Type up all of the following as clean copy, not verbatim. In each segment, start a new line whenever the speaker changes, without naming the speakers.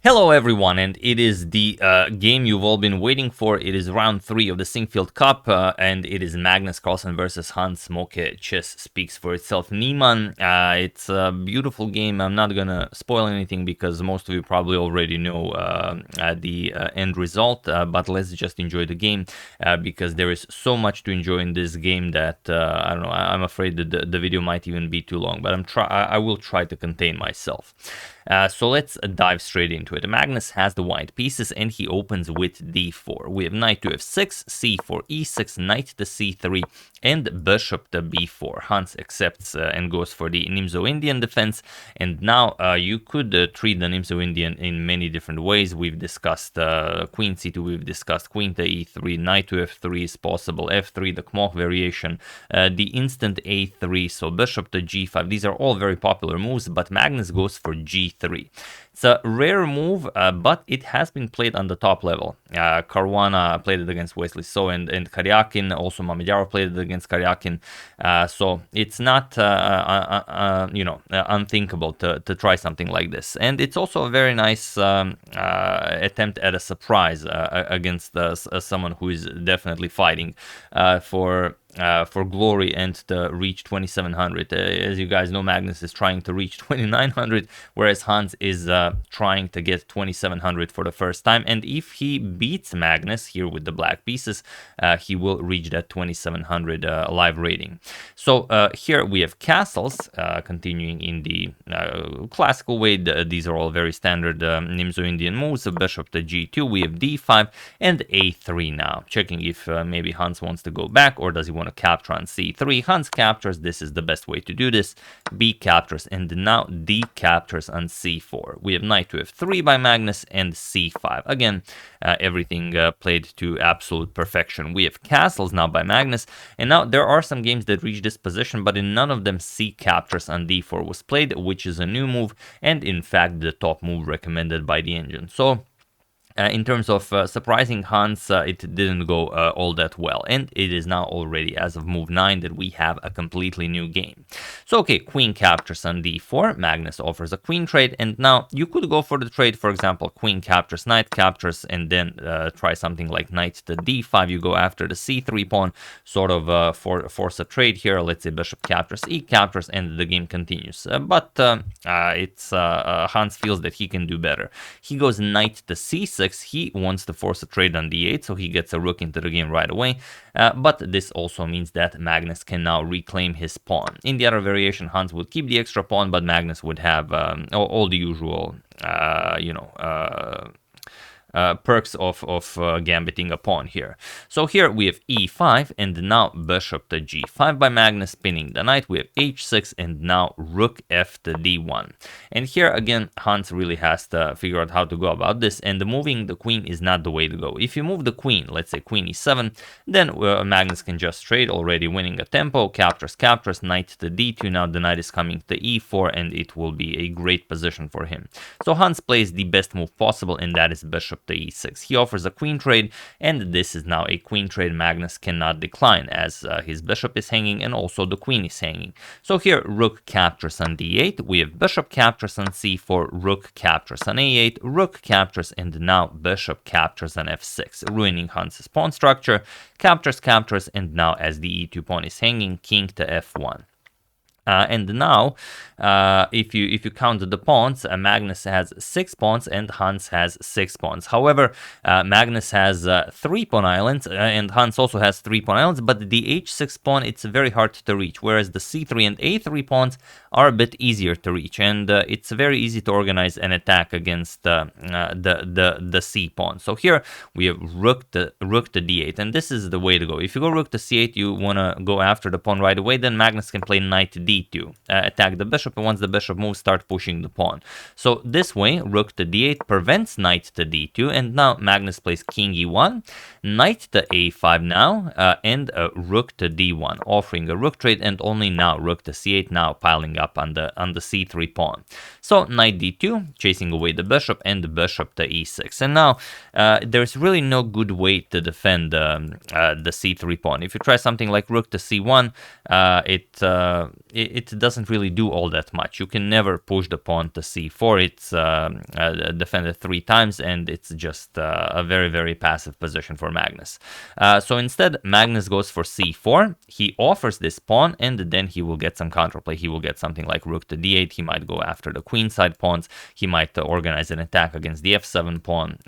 Hello everyone, and it is the game you've all been waiting for. It is round 3 of the Sinquefield Cup, and it is Magnus Carlsen versus Hans Moke. Chess speaks for itself. Niemann, it's a beautiful game. I'm not gonna spoil anything because most of you probably already know the end result, but let's just enjoy the game because there is so much to enjoy in this game that, I don't know, I'm afraid that the video might even be too long, but I will try to contain myself. So let's dive straight into it. Magnus has the white pieces and he opens with d4. We have knight to f6, c4, e6, knight to c3, and bishop to b4. Hans accepts and goes for the Nimzo-Indian defense. And now you could treat the Nimzo-Indian in many different ways. We've discussed queen c2, we've discussed queen to e3, knight to f3 is possible, f3, the Moke variation, the instant a3, so bishop to g5. These are all very popular moves, but Magnus goes for g3. It's a rare move, but it has been played on the top level. Caruana played it against Wesley So and Karyakin. Also, Mamedyarov played it against Karyakin. So it's not, unthinkable to try something like this. And it's also a very nice attempt at a surprise against someone who is definitely fighting for glory and to reach 2700. As you guys know, Magnus is trying to reach 2900, whereas Hans is trying to get 2700 for the first time. And if he beats Magnus here with the black pieces, he will reach that 2700 live rating. So here we have castles, continuing in the classical way. These are all very standard Nimzo-Indian moves. So bishop to g2, we have d5 and a3 now. Checking if maybe Hans wants to go back or does he want to capture on c3. Hans captures. This is the best way to do this. B captures, and now D captures on c4. We have knight to f3 by Magnus and c5. Again, everything played to absolute perfection. We have castles now by Magnus, and now there are some games that reach this position, but in none of them c captures on d4 was played, which is a new move, and in fact the top move recommended by the engine. So in terms of surprising Hans, it didn't go all that well, and it is now already, as of move 9, that we have a completely new game. So okay, queen captures on d4, Magnus offers a queen trade, and now you could go for the trade, for example, queen captures, knight captures, and then try something like knight to d5, you go after the c3 pawn, sort of force a trade here, let's say bishop captures, e captures, and the game continues. But Hans feels that he can do better. He goes knight to c6, he wants to force a trade on d8, so he gets a rook into the game right away, but this also means that Magnus can now reclaim his pawn. In the other variation, Hans would keep the extra pawn, but Magnus would have all the usual, perks of gambiting a pawn here. So here we have e5, and now bishop to g5 by Magnus, pinning the knight. We have h6, and now rook f to d1. And here again, Hans really has to figure out how to go about this, and moving the queen is not the way to go. If you move the queen, let's say queen e7, then Magnus can just trade, already winning a tempo, captures, knight to d2, now the knight is coming to e4, and it will be a great position for him. So Hans plays the best move possible, and that is bishop to e6. He offers a queen trade, and this is now a queen trade Magnus cannot decline, as his bishop is hanging and also the queen is hanging. So here rook captures on d8, we have bishop captures on c4, rook captures on a8, rook captures, and now bishop captures on f6, ruining Hans's pawn structure, captures, and now as the e2 pawn is hanging, king to f1. And now, if you count the pawns, Magnus has 6 pawns and Hans has 6 pawns. However, Magnus has 3 pawn islands and Hans also has 3 pawn islands, but the h6 pawn, it's very hard to reach, whereas the c3 and a3 pawns are a bit easier to reach, and it's very easy to organize an attack against the c pawn. So here we have rook to d8, and this is the way to go. If you go rook to c8, you want to go after the pawn right away, then Magnus can play knight to d2, attack the bishop, and once the bishop moves, start pushing the pawn. So this way, rook to d8 prevents knight to d2, and now Magnus plays king e1, knight to a5 now, and rook to d1, offering a rook trade, and only now rook to c8, now piling up on the c3 pawn. So knight d2, chasing away the bishop, and the bishop to e6. And now there's really no good way to defend the c3 pawn. If you try something like rook to c1, it doesn't really do all that much. You can never push the pawn to c4. It's defended 3 times, and it's just a very, very passive position for Magnus. So instead, Magnus goes for c4. He offers this pawn, and then he will get some counterplay. He will get something like rook to d8. He might go after the queenside pawns. He might organize an attack against the f7 pawn.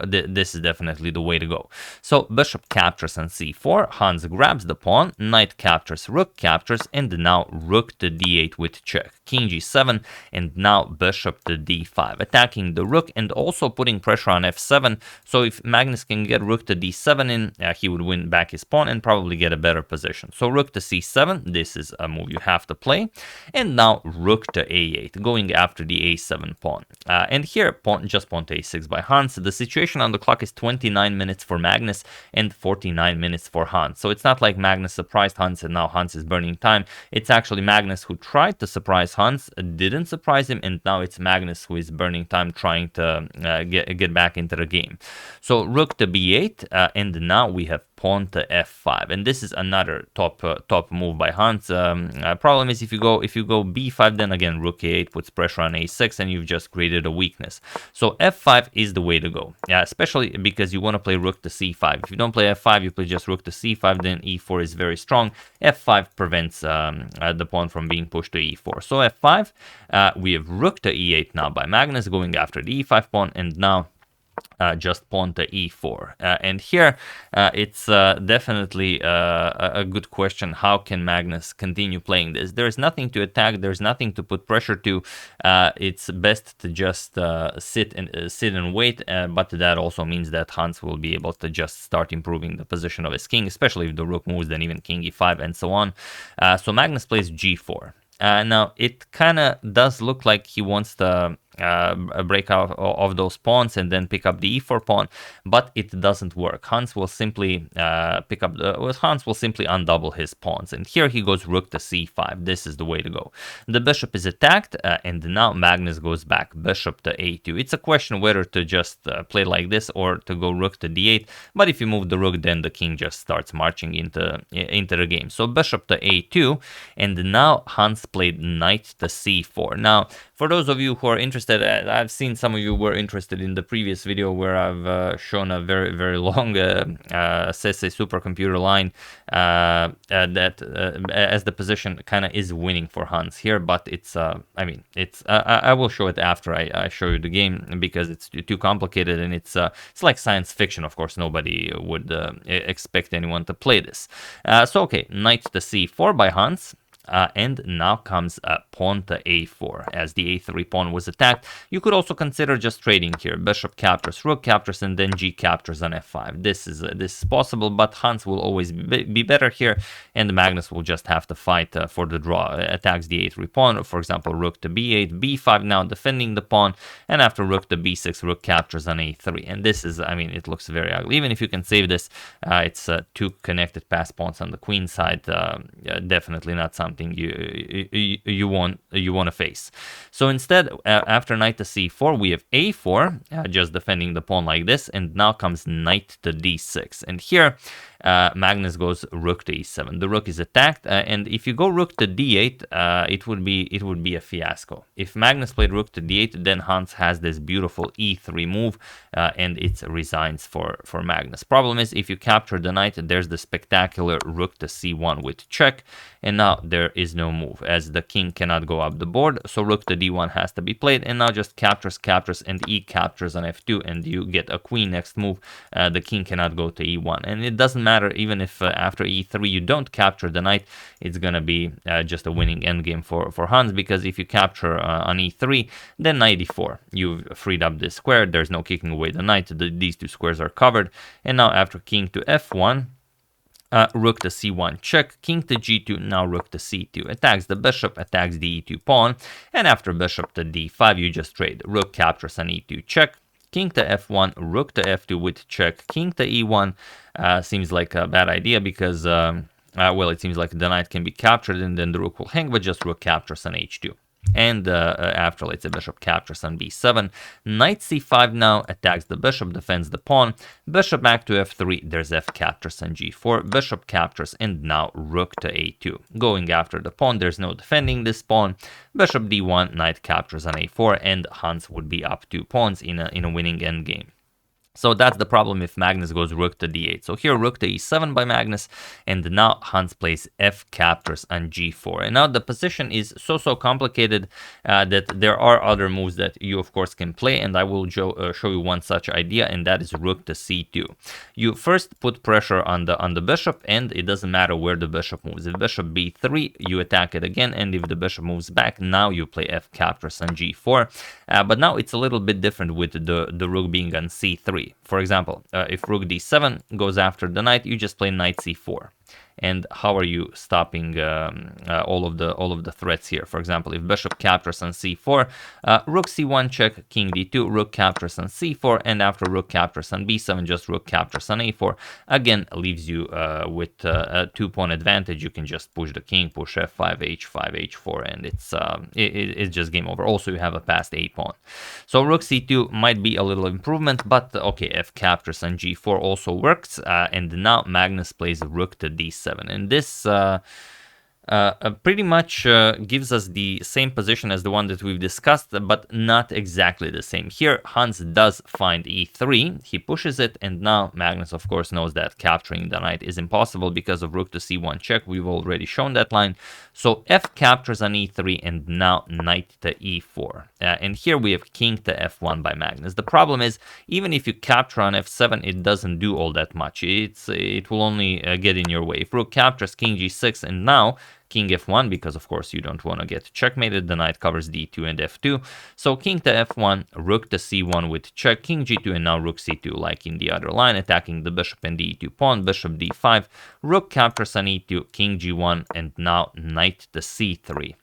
This is definitely the way to go. So bishop captures on c4. Hans grabs the pawn. Knight captures, rook captures, and now rook to d8 with check. King g7, and now bishop to d5, attacking the rook and also putting pressure on f7. So if Magnus can get rook to d7 in, he would win back his pawn and probably get a better position. So rook to c7, this is a move you have to play. And now rook to a8, going after the a7 pawn. And here, pawn to a6 by Hans. The situation on the clock is 29 minutes for Magnus and 49 minutes for Hans. So it's not like Magnus surprised Hans and now Hans is burning time. It's actually Magnus who tried to surprise Hans, didn't surprise him, and now it's Magnus who is burning time trying to get back into the game. So rook to b8, and now we have pawn to f5, and this is another top move by Hans. Problem is if you go b5, then again rook a8 puts pressure on a6, and you've just created a weakness. So f5 is the way to go, especially because you want to play rook to c5. If you don't play f5, you play just rook to c5, then e4 is very strong. f5 prevents the pawn from being pushed to e4. So f5, we have rook to e8 now by Magnus, going after the e5 pawn, and now just pawn to e4. And here it's definitely a good question. How can Magnus continue playing this? There's nothing to attack, there's nothing to put pressure to. It's best to just sit and wait, but that also means that Hans will be able to just start improving the position of his king, especially if the rook moves, then even king e5 and so on. So Magnus plays g4. Now it kind of does look like he wants to break out of those pawns and then pick up the e4 pawn, but it doesn't work. Hans will simply Hans will simply undouble his pawns, and here he goes rook to c5. This is the way to go. The bishop is attacked, and now Magnus goes back bishop to a2. It's a question whether to just play like this or to go rook to d8, but if you move the rook, then the king just starts marching into the game. So bishop to a2, and now Hans played knight to c4. Now, for those of you who are interested, I've seen some of you were interested in the previous video where I've shown a very, very long Sese supercomputer line that as the position kind of is winning for Hans here, but it's I mean, it's I will show it after I show you the game, because it's too complicated, and it's like science fiction. Of course, nobody would expect anyone to play this. So okay, knight to c4 by Hans. And now comes pawn to a4 as the a3 pawn was attacked. You could also consider just trading here. Bishop captures, rook captures, and then g captures on f5. This is possible, but Hans will always be better here, and Magnus will just have to fight for the draw. Attacks the a3 pawn, for example, rook to b8, b5 now defending the pawn, and after rook to b6, rook captures on a3. And this is, I mean, it looks very ugly. Even if you can save this, it's two connected pass pawns on the queen side. Definitely not something you want to face. So instead, after knight to c4, we have a4, just defending the pawn like this, and now comes knight to d6. And here Magnus goes rook to e7. The rook is attacked, and if you go rook to d8, it would be a fiasco. If Magnus played rook to d8, then Hans has this beautiful e3 move, and it resigns for Magnus. Problem is, if you capture the knight, there's the spectacular rook to c1 with check, and now there is no move as the king cannot go up the board. So rook to d1 has to be played, and now just captures, and e captures on f2, and you get a queen next move. The king cannot go to e1, and it doesn't matter even if after e3 you don't capture the knight. It's gonna be just a winning endgame for Hans, because if you capture on e3, then knight e4, you've freed up this square. There's no kicking away the knight. These two squares are covered, and now after king to f1, rook to c1 check, king to g2, now rook to c2, attacks the bishop, attacks the e2 pawn, and after bishop to d5 you just trade. Rook captures on e2 check, king to f1, rook to f2 with check, king to e1. Seems like a bad idea because well, it seems like the knight can be captured and then the rook will hang, but just rook captures on h2. And after, let's say, bishop captures on b7, knight c5 now attacks the bishop, defends the pawn, bishop back to f3, there's f captures on g4, bishop captures, and now rook to a2. Going after the pawn, there's no defending this pawn, bishop d1, knight captures on a4, and Hans would be up 2 pawns in a winning endgame. So that's the problem if Magnus goes rook to d8. So here rook to e7 by Magnus, and now Hans plays f captures on g4. And now the position is so complicated that there are other moves that you of course can play, and I will show you one such idea, and that is rook to c2. You first put pressure on the bishop, and it doesn't matter where the bishop moves. If bishop b3, you attack it again, and if the bishop moves back, now you play f captures on g4. But now it's a little bit different with the rook being on c3. For example, if rook d7 goes after the knight, you just play knight c4. And how are you stopping all of the threats here? For example, if bishop captures on c4, rook c1 check, king d2, rook captures on c4, and after rook captures on b7, just rook captures on a4. Again, leaves you with a 2-pawn advantage. You can just push the king, push f5, h5, h4, and it's just game over. Also, you have a passed a pawn. So rook c2 might be a little improvement, but okay, f captures on g4 also works. And now Magnus plays rook to d7. And this pretty much gives us the same position as the one that we've discussed, but not exactly the same. Here, Hans does find e3, he pushes it, and now Magnus, of course, knows that capturing the knight is impossible because of rook to c1 check. We've already shown that line. So f captures on e3, and now knight to e4. And here we have king to f1 by Magnus. The problem is, even if you capture on f7, it doesn't do all that much. It will only get in your way. If rook captures, king g6, and now king f1, because of course you don't want to get checkmated, the knight covers d2 and f2. So king to f1, rook to c1 with check, king g2, and now rook c2, like in the other line, attacking the bishop and the e2 pawn, bishop d5, rook captures on e2, king g1, and now knight to c3.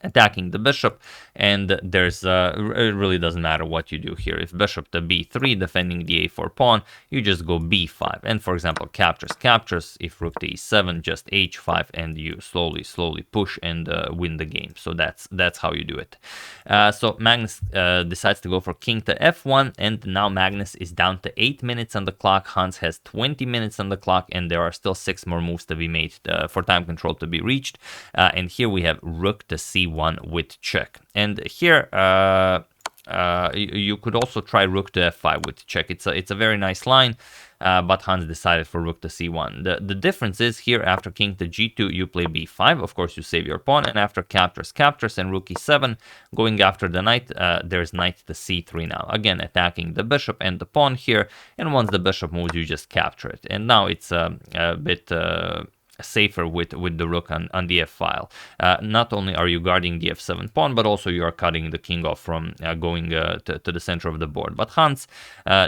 Attacking the bishop, and there's it really doesn't matter what you do here. If bishop to b3, defending the a4 pawn, you just go b5, and for example captures. If rook to e7, just h5, and you slowly push and win the game. So that's how you do it. So Magnus decides to go for king to f1, and now Magnus is down to 8 minutes on the clock. Hans has 20 minutes on the clock, and there are still 6 more moves to be made for time control to be reached. And here we have rook to c1 with check, and here you could also try rook to f5 with check. It's a very nice line, but Hans decided for rook to c1. The difference is here, after king to g2, you play b5. Of course, you save your pawn, and after captures, and rook e7, going after the knight, there's knight to c3 now. Again, attacking the bishop and the pawn here, and once the bishop moves, you just capture it. And now it's a bit safer with the rook on the f-file. Not only are you guarding the f7 pawn, but also you are cutting the king off from going to the center of the board. But Hans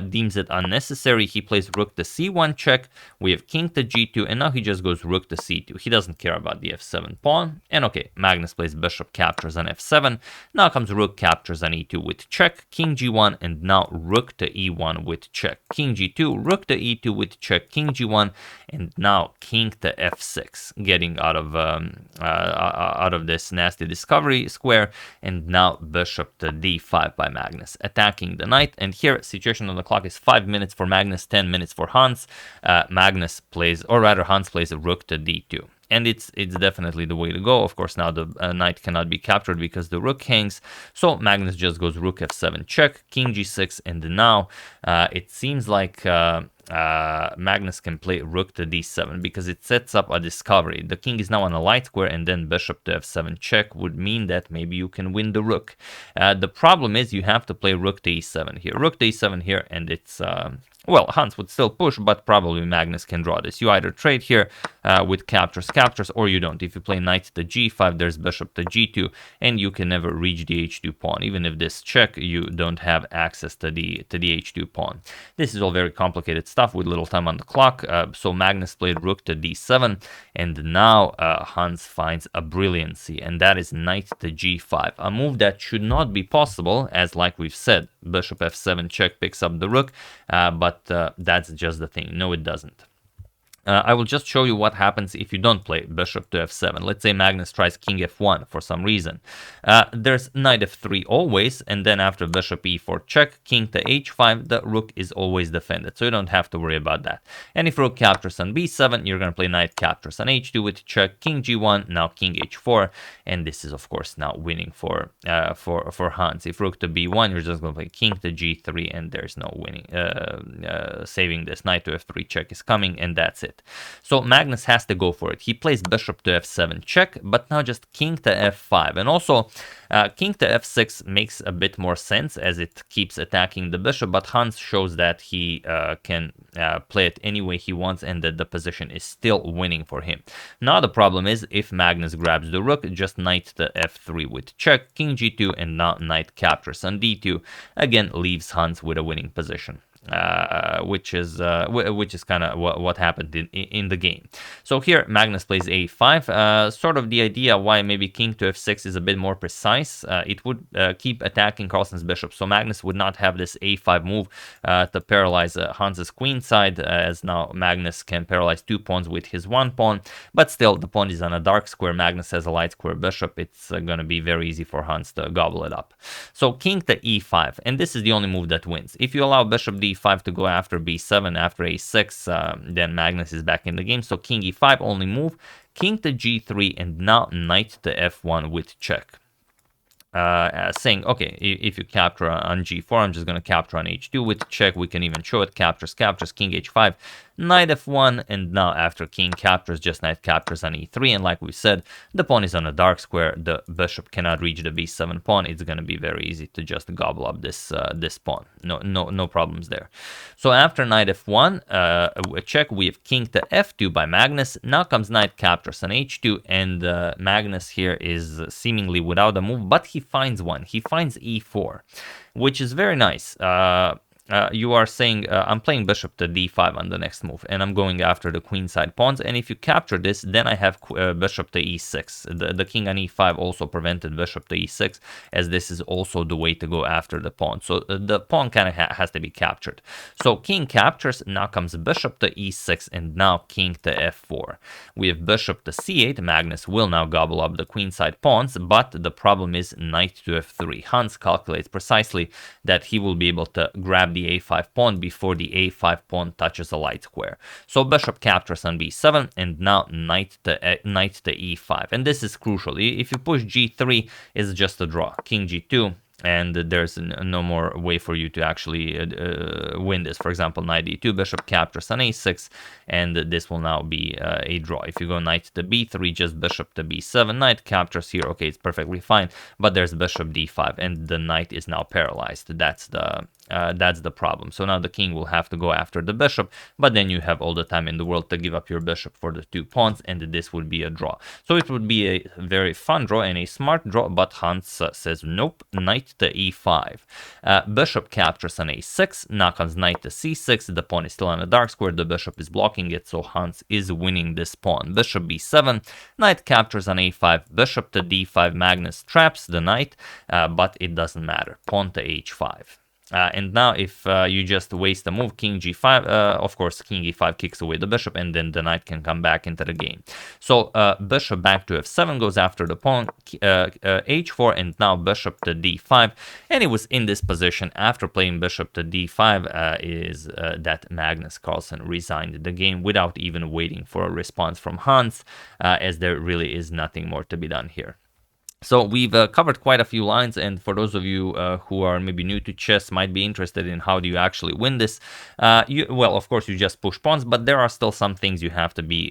deems it unnecessary. He plays rook to c1 check. We have king to g2, and now he just goes rook to c2. He doesn't care about the f7 pawn. And okay, Magnus plays bishop captures on f7. Now comes rook captures on e2 with check, king g1, and now rook to e1 with check, king g2, rook to e2 with check, king g1, and now king to f6, getting out of this nasty discovery square, and now bishop to d5 by Magnus, attacking the knight. And here, situation on the clock is 5 minutes for Magnus, 10 minutes for Hans. Hans plays a rook to d2. And it's definitely the way to go. Of course, now the knight cannot be captured because the rook hangs. So Magnus just goes rook f7 check, king g6, and now it seems like Magnus can play rook to d7 because it sets up a discovery. The king is now on a light square, and then bishop to f7 check would mean that maybe you can win the rook. The problem is you have to play rook to e7 here. Rook to e7 here, and it's well, Hans would still push, but probably Magnus can draw this. You either trade here with captures, or you don't. If you play knight to g5, there's bishop to g2, and you can never reach the h2 pawn. Even if this check, you don't have access to the h2 pawn. This is all very complicated stuff with little time on the clock. So Magnus played rook to d7, and now Hans finds a brilliancy, and that is knight to g5. A move that should not be possible, as like we've said, bishop f7 check picks up the rook, but that's just the thing. No, it doesn't. I will just show you what happens if you don't play bishop to f7. Let's say Magnus tries king f1 for some reason. There's knight f3 always, and then after bishop e4 check, king to h5, the rook is always defended, so you don't have to worry about that. And if rook captures on b7, you're going to play knight captures on h2 with check, king g1, now king h4, and this is of course now winning for Hans. If rook to b1, you're just going to play king to g3, and there's no winning, saving this. Knight to f3 check is coming, and that's it. So Magnus has to go for it. He plays bishop to f7 check, but now just king to f5. And also king to f6 makes a bit more sense as it keeps attacking the bishop, but Hans shows that he can play it any way he wants and that the position is still winning for him. Now the problem is if Magnus grabs the rook, just knight to f3 with check, king g2, and now knight captures on d2, again leaves Hans with a winning position. Which is kind of what happened in the game. So here Magnus plays a5. Sort of the idea why maybe king to f6 is a bit more precise. It would keep attacking Carlsen's bishop, so Magnus would not have this a5 move to paralyze Hans's queen side, as now Magnus can paralyze 2 pawns with his 1 pawn. But still, the pawn is on a dark square. Magnus has a light square bishop. It's going to be very easy for Hans to gobble it up. So king to e5, and this is the only move that wins. If you allow bishop d5 to go after b7, after a6, then Magnus is back in the game. So king e5, only move, king to g3, and now knight to f1 with check. Saying, okay, if you capture on g4, I'm just going to capture on h2 with check. We can even show it, captures, king h5, knight f1, and now after king captures, just knight captures on e3, and like we said, the pawn is on a dark square, the bishop cannot reach the b7 pawn. It's going to be very easy to just gobble up this pawn. No problems there. So after knight f1, check, we have king to f2 by Magnus. Now comes knight captures on h2, and Magnus here is seemingly without a move, but he finds one. He finds e4, which is very nice. You are saying, I'm playing bishop to d5 on the next move, and I'm going after the queenside pawns, and if you capture this, then I have bishop to e6. The king on e5 also prevented bishop to e6, as this is also the way to go after the pawn. So the pawn kind of has to be captured. So king captures, now comes bishop to e6, and now king to f4. We have bishop to c8. Magnus will now gobble up the queenside pawns, but the problem is knight to f3. Hans calculates precisely that he will be able to grab the a5 pawn before the a5 pawn touches a light square. So bishop captures on b7, and now knight to e5. And this is crucial. If you push g3, it's just a draw. King g2, and there's no more way for you to actually win this. For example, knight e2, bishop captures on a6, and this will now be a draw. If you go knight to b3, just bishop to b7, knight captures here. Okay, it's perfectly fine, but there's bishop d5, and the knight is now paralyzed. That's the problem. So now the king will have to go after the bishop, but then you have all the time in the world to give up your bishop for the 2 pawns, and this would be a draw. So it would be a very fun draw and a smart draw, but Hans says nope, knight to e5. Bishop captures on a6, now comes knight to c6, the pawn is still on a dark square, the bishop is blocking it, so Hans is winning this pawn. Bishop b7, knight captures on a5, bishop to d5, Magnus traps the knight, but it doesn't matter, pawn to h5. And now if you just waste a move, king g5, of course king e5 kicks away the bishop, and then the knight can come back into the game. So bishop back to f7 goes after the pawn, h4, and now bishop to d5, and it was in this position after playing bishop to d5 is that Magnus Carlsen resigned the game without even waiting for a response from Hans, as there really is nothing more to be done here. So we've covered quite a few lines, and for those of you who are maybe new to chess, might be interested in how do you actually win this. Well, of course, you just push pawns, but there are still some things you have to be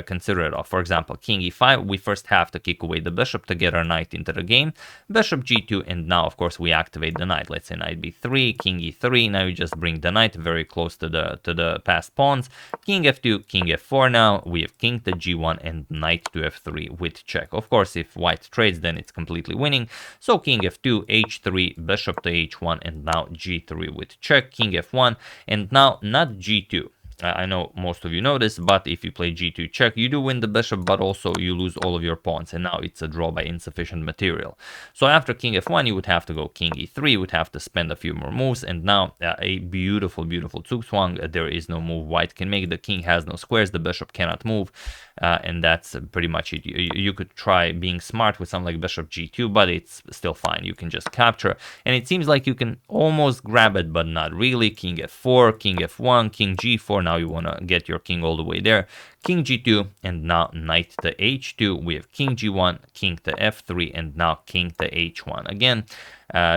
considerate of. For example, king e5, we first have to kick away the bishop to get our knight into the game. Bishop g2, and now, of course, we activate the knight. Let's say knight b3, king e3. Now you just bring the knight very close to the passed pawns. King f2, king f4. Now we have king to g1 and knight to f3 with check. Of course, if white trades, then it's completely winning. So king f2, h3, bishop to h1, and now g3 with check, king f1, and now not g2. I know most of you know this, but if you play g2 check, you do win the bishop, but also you lose all of your pawns, and now it's a draw by insufficient material. So after king f1, you would have to go king e3, you would have to spend a few more moves, and now a beautiful, beautiful zugzwang. There is no move white can make. The king has no squares, the bishop cannot move, and that's pretty much it. You could try being smart with something like bishop g2, but it's still fine. You can just capture, and it seems like you can almost grab it, but not really. King f4, king f1, king g4. Now you want to get your king all the way there. King g2, and now knight to h2. We have king g1, king to f3, and now king to h1. Again,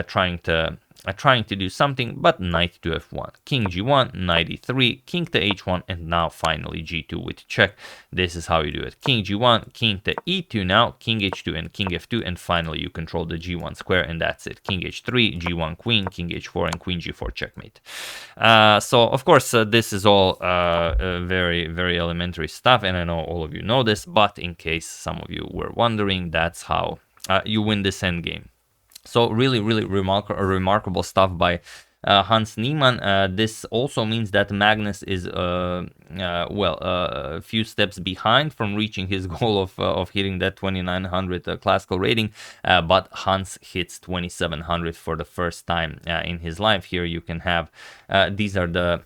trying to do something, but knight to f1, king g1, knight e3, king to h1, and now finally g2 with check. This is how you do it. King g1, king to e2 now, king h2, and king f2, and finally you control the g1 square, and that's it. King h3, g1 queen, king h4, and queen g4 checkmate. So of course this is all very, very elementary stuff, and I know all of you know this, but in case some of you were wondering, that's how you win this endgame. So really, really remarkable stuff by Hans Niemann. This also means that Magnus is a few steps behind from reaching his goal of hitting that 2900 classical rating, but Hans hits 2700 for the first time in his life. Here you can have these are the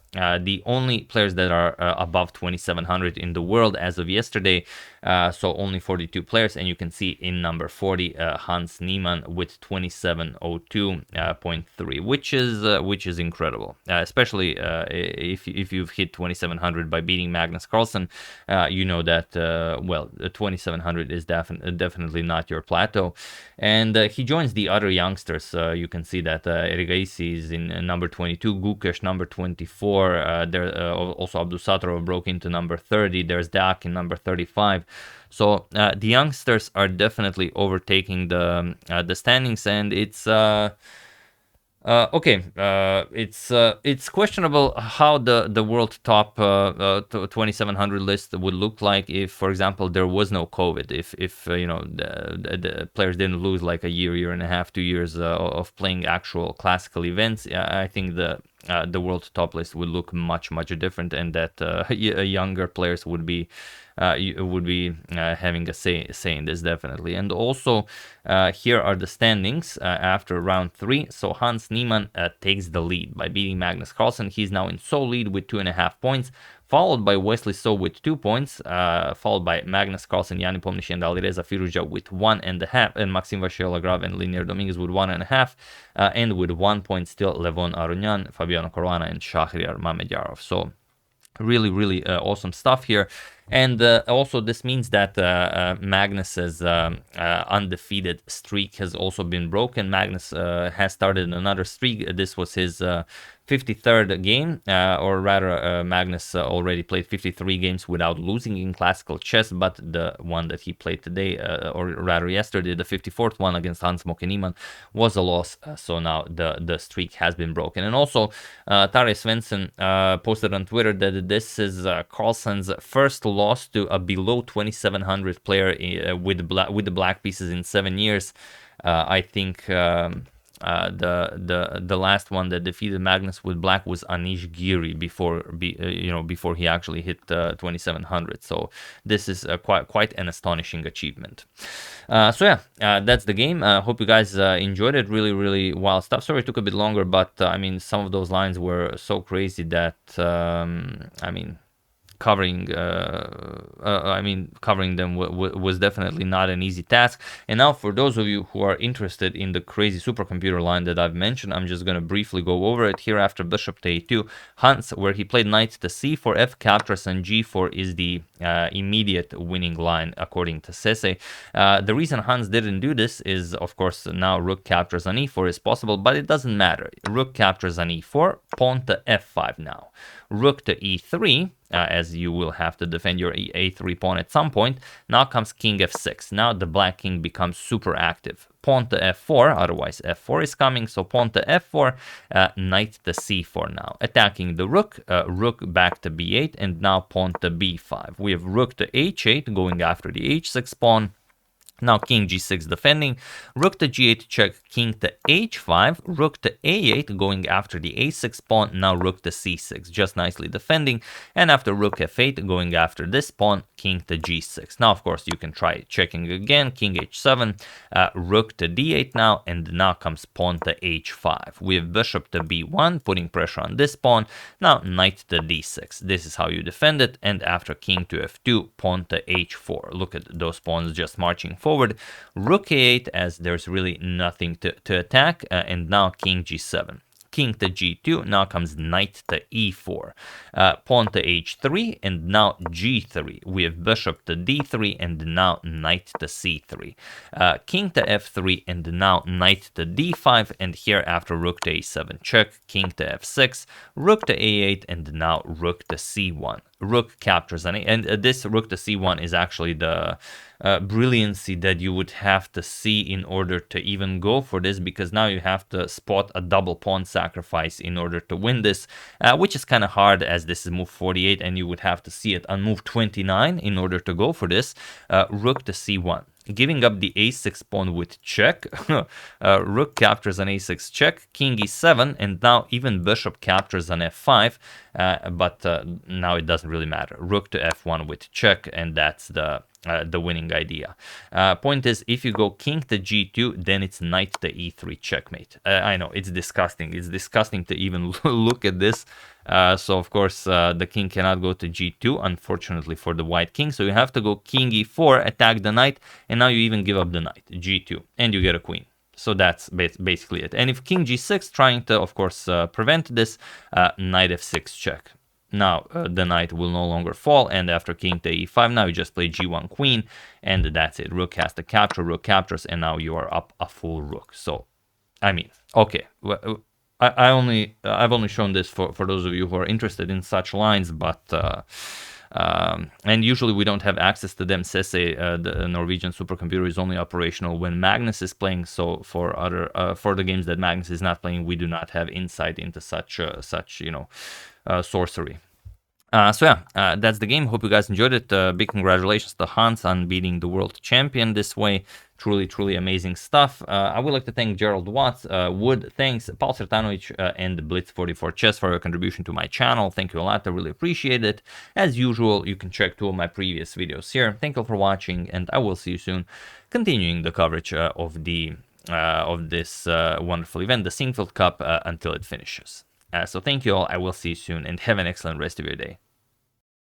only players that are above 2700 in the world as of yesterday. So only 42 players, and you can see in number 40 Hans Niemann with 2702.3, which is incredible, especially if you've hit 2700 by beating Magnus Carlsen. You know that 2700 is definitely not your plateau, and he joins the other youngsters. You can see that Erigaisi is in number 22, Gukesh number 24. There also Abdusattorov broke into number 30. There's Dak in number 35. So the youngsters are definitely overtaking the standings, and it's okay. It's questionable how the world top 2700 list would look like if, for example, there was no COVID. If you know the players didn't lose like a year and a half, 2 years of playing actual classical events. I think the world top list would look much different, and that younger players would be having a say in this, definitely. And also here are the standings after round 3. So Hans Niemann takes the lead by beating Magnus Carlsen. He's now in sole lead with 2.5 points, followed by Wesley So with 2 points, followed by Magnus Carlsen, Yanni Pomnish, and Alireza Firuja with 1.5, and Maxim Vachier-Lagrave and Linier Dominguez with 1.5, and with 1 point still Levon Aronian, Fabiano Caruana, and Shahriar Mamedyarov. So really awesome stuff here. And also this means that Magnus's undefeated streak has also been broken. Magnus has started another streak. This was his 53rd game, or rather Magnus already played 53 games without losing in classical chess, but the one that he played today, or rather yesterday, the 54th one against Hans Moke Niemann, was a loss. So now the streak has been broken. And also Tarjei Svensson posted on Twitter that this is Carlsen's first loss to a below 2700 player with the black pieces in 7 years. I think the last one that defeated Magnus with black was Anish Giri before he actually hit 2700. So this is quite an astonishing achievement. So yeah, that's the game. Hope you guys enjoyed it. Really wild stuff. Sorry it took a bit longer, but I mean, some of those lines were so crazy that I mean, covering them was definitely not an easy task. And now for those of you who are interested in the crazy supercomputer line that I've mentioned, I'm just going to briefly go over it here. After bishop to a2, Hans, where he played knight to c4, f captures, and g4 is the immediate winning line according to Sese. The reason Hans didn't do this is, of course, now rook captures on e4 is possible, but it doesn't matter. Rook captures on e4, pawn to f5 now. Rook to e3, as you will have to defend your a3 pawn at some point. Now comes king f6. Now the black king becomes super active. Pawn to f4, otherwise f4 is coming, so pawn to f4, knight to c4 now. Attacking the rook, rook back to b8, and now pawn to b5. We have rook to h8 going after the h6 pawn. Now king g6 defending, rook to g8 check, king to h5, rook to a8 going after the a6 pawn, now rook to c6, just nicely defending, and after rook f8 going after this pawn, king to g6. Now of course you can try checking again, king h7, rook to d8 now, and now comes pawn to h5. We have bishop to b1, putting pressure on this pawn, now knight to d6. This is how you defend it, and after king to f2, pawn to h4. Look at those pawns just marching forward, rook a8 as there's really nothing to attack, and now king g7. King to g2, now comes knight to e4, pawn to h3, and now g3. We have bishop to d3, and now knight to c3. King to f3, and now knight to d5, and here after rook to a7 check, king to f6, rook to a8, and now rook to c1. Rook captures and this rook to c1 is actually the brilliancy that you would have to see in order to even go for this, because now you have to spot a double pawn sacrifice in order to win this, which is kind of hard as this is move 48 and you would have to see it on move 29 in order to go for this. Rook to c1. Giving up the a6 pawn with check, rook captures an a6 check, king e7, and now even bishop captures an f5, but now it doesn't really matter. Rook to f1 with check, and that's the winning idea. Point is, if you go king to g2, then it's knight to e3 checkmate. I know, it's disgusting. It's disgusting to even look at this. So of course the king cannot go to g2, unfortunately for the white king, so you have to go king e4, attack the knight, and now you even give up the knight, g2, and you get a queen. So that's basically it. And if king g6, trying to of course prevent this, knight f6 check. Now the knight will no longer fall, and after king to e5, now you just play g1 queen, and that's it. Rook has to capture, rook captures, and now you are up a full rook. So I mean, okay, I've only shown this for those of you who are interested in such lines, but and usually we don't have access to them. Sese, the Norwegian supercomputer, is only operational when Magnus is playing. So for other for the games that Magnus is not playing, we do not have insight into such sorcery. So yeah, that's the game. Hope you guys enjoyed it. Big congratulations to Hans on beating the world champion this way. Truly amazing stuff. I would like to thank Gerald Watts, Wood, thanks, Paul Sertanovic, and Blitz44 Chess for your contribution to my channel. Thank you a lot. I really appreciate it. As usual, you can check 2 of my previous videos here. Thank you all for watching, and I will see you soon, continuing the coverage of this wonderful event, the Sinquefield Cup, until it finishes. So thank you all. I will see you soon, and have an excellent rest of your day.